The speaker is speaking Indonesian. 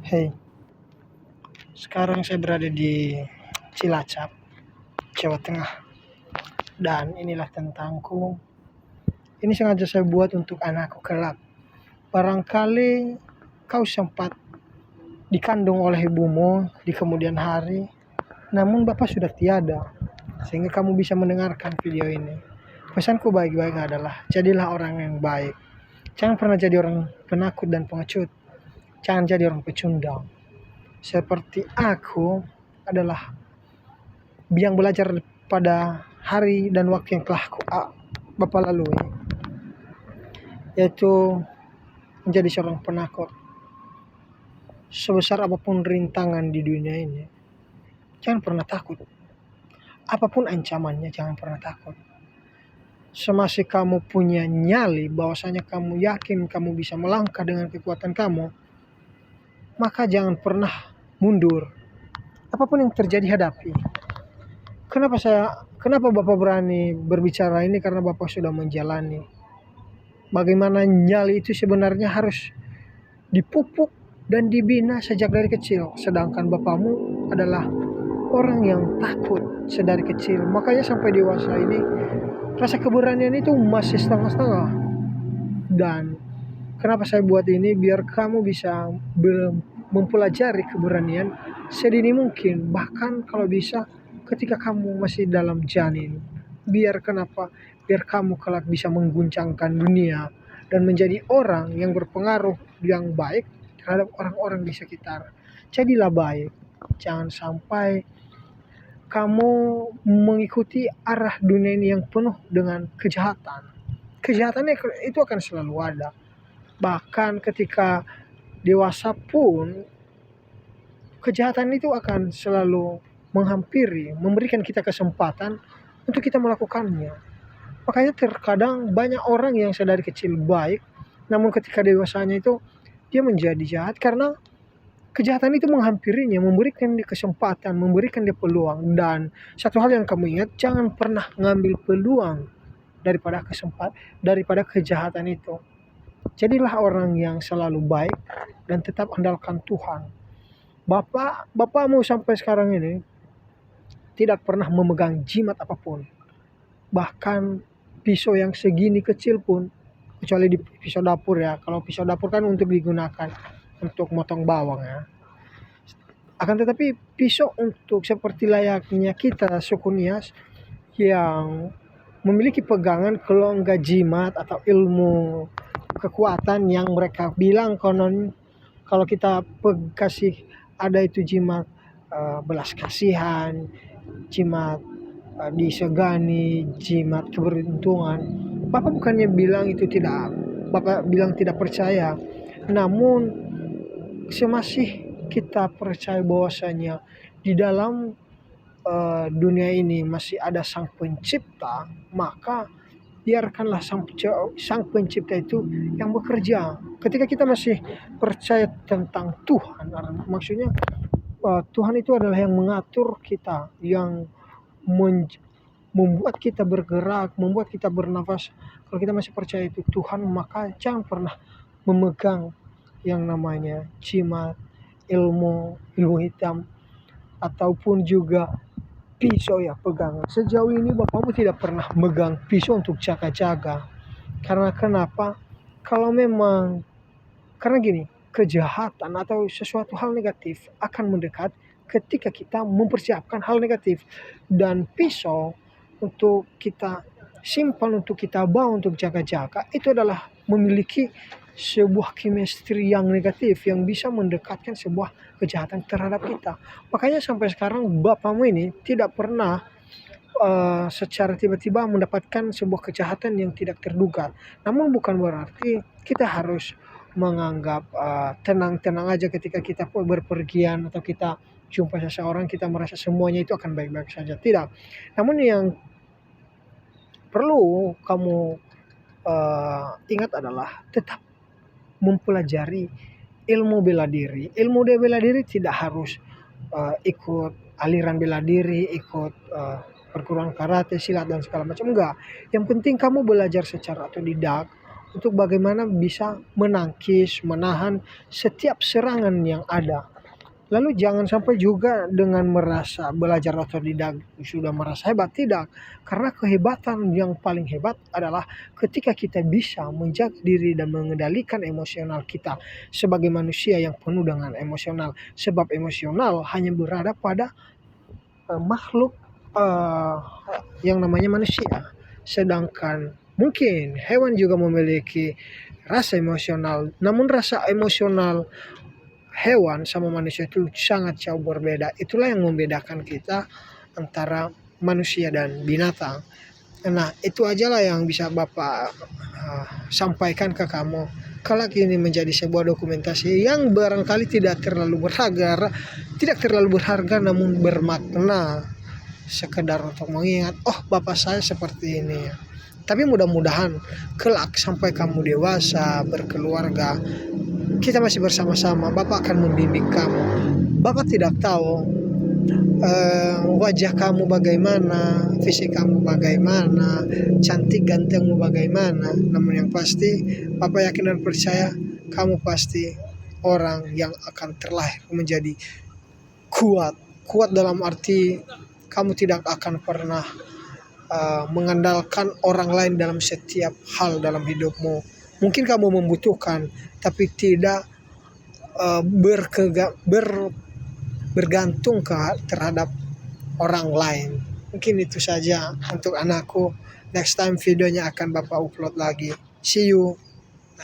Hei, sekarang saya berada di Cilacap, Jawa Tengah. Dan inilah tentangku. Ini sengaja saya buat untuk anakku kelak. Barangkali kau sempat dikandung oleh ibumu di kemudian hari, namun bapak sudah tiada, sehingga kamu bisa mendengarkan video ini. Pesanku baik-baik adalah, jadilah orang yang baik. Jangan pernah jadi orang penakut dan pengecut. Jangan jadi orang pecundang. Seperti aku adalah yang belajar pada hari dan waktu yang telah Bapak lalui, yaitu menjadi seorang penakut. Sebesar apapun rintangan di dunia ini, jangan pernah takut. Apapun ancamannya, jangan pernah takut. Semasih kamu punya nyali, bahwasanya kamu yakin kamu bisa melangkah dengan kekuatan kamu, maka jangan pernah mundur. Apapun yang terjadi, hadapi. Kenapa Bapak berani berbicara ini? Karena Bapak sudah menjalani bagaimana nyali itu sebenarnya harus dipupuk dan dibina sejak dari kecil. Sedangkan bapakmu adalah orang yang takut sedari kecil. Makanya sampai dewasa ini rasa keberanian itu masih setengah-setengah. Dan kenapa saya buat ini? Biar kamu bisa mempelajari keberanian sedini mungkin. Bahkan kalau bisa ketika kamu masih dalam janin. Biar kamu kelak bisa mengguncangkan dunia dan menjadi orang yang berpengaruh yang baik terhadap orang-orang di sekitar. Jadilah baik. Jangan sampai kamu mengikuti arah dunia ini yang penuh dengan kejahatan. Kejahatannya itu akan selalu ada. Bahkan ketika dewasa pun, kejahatan itu akan selalu menghampiri, memberikan kita kesempatan untuk kita melakukannya. Makanya terkadang banyak orang yang sedari kecil baik, namun ketika dewasanya itu dia menjadi jahat karena kejahatan itu menghampirinya, memberikan dia kesempatan, memberikan dia peluang. Dan satu hal yang kamu ingat, jangan pernah ngambil peluang daripada kejahatan itu. Jadilah orang yang selalu baik dan tetap andalkan Tuhan. Bapakmu sampai sekarang ini tidak pernah memegang jimat apapun. Bahkan pisau yang segini kecil pun, kecuali di pisau dapur ya. Kalau pisau dapur kan untuk digunakan untuk motong bawang ya. Akan tetapi pisau untuk seperti layaknya kita suku Nias yang memiliki pegangan kalau enggak jimat atau ilmu kekuatan yang mereka bilang konon kalau kita kasih ada itu jimat belas kasihan, jimat disegani, jimat keberuntungan. Bapak bukannya bilang itu tidak, Bapak bilang tidak percaya. Namun semasih kita percaya bahwasanya di dalam dunia ini masih ada Sang Pencipta, maka biarkanlah sang pencipta itu yang bekerja. Ketika kita masih percaya tentang Tuhan, maksudnya Tuhan itu adalah yang mengatur kita, yang membuat kita bergerak, membuat kita bernafas. Kalau kita masih percaya itu Tuhan, maka jangan pernah memegang yang namanya jimat, ilmu hitam, ataupun juga pisau ya pegangan. Sejauh ini bapakmu tidak pernah megang pisau untuk jaga-jaga. Karena kenapa? Karena gini, kejahatan atau sesuatu hal negatif akan mendekat ketika kita mempersiapkan hal negatif. Dan pisau untuk kita simpan, untuk kita bawa untuk jaga-jaga, itu adalah memiliki sebuah chemistry yang negatif yang bisa mendekatkan sebuah kejahatan terhadap kita. Makanya sampai sekarang bapakmu ini tidak pernah secara tiba-tiba mendapatkan sebuah kejahatan yang tidak terduga. Namun bukan berarti kita harus menganggap tenang-tenang aja ketika kita berpergian atau kita jumpa seseorang, kita merasa semuanya itu akan baik-baik saja. Tidak. Namun yang perlu kamu ingat adalah tetap mempelajari ilmu bela diri. Ilmu bela diri tidak harus ikut aliran bela diri, ikut perguruan karate, silat dan segala macam. Enggak. Yang penting kamu belajar secara otodidak untuk bagaimana bisa menangkis, menahan setiap serangan yang ada. Lalu jangan sampai juga dengan merasa belajar otodidak sudah merasa hebat, tidak. Karena kehebatan yang paling hebat adalah ketika kita bisa menjaga diri dan mengendalikan emosional kita sebagai manusia yang penuh dengan emosional. Sebab emosional hanya berada pada makhluk yang namanya manusia. Sedangkan mungkin hewan juga memiliki rasa emosional, namun rasa emosional hewan sama manusia itu sangat jauh berbeda. Itulah yang membedakan kita antara manusia dan binatang. Nah, itu aja lah yang bisa Bapak sampaikan ke kamu. Kelak ini menjadi sebuah dokumentasi yang barangkali tidak terlalu berharga namun bermakna, sekedar untuk mengingat, oh Bapak saya seperti ini. Tapi mudah-mudahan kelak sampai kamu dewasa, berkeluarga, kita masih bersama-sama, Bapak akan membimbing kamu. Bapak tidak tahu wajah kamu bagaimana, fisik kamu bagaimana, cantik gantengmu bagaimana. Namun yang pasti, Bapak yakin dan percaya kamu pasti orang yang akan terlahir menjadi kuat. Kuat dalam arti kamu tidak akan pernah mengandalkan orang lain dalam setiap hal dalam hidupmu. Mungkin kamu membutuhkan, tapi tidak bergantung terhadap orang lain. Mungkin itu saja untuk anakku. Next time videonya akan Bapak upload lagi. See you.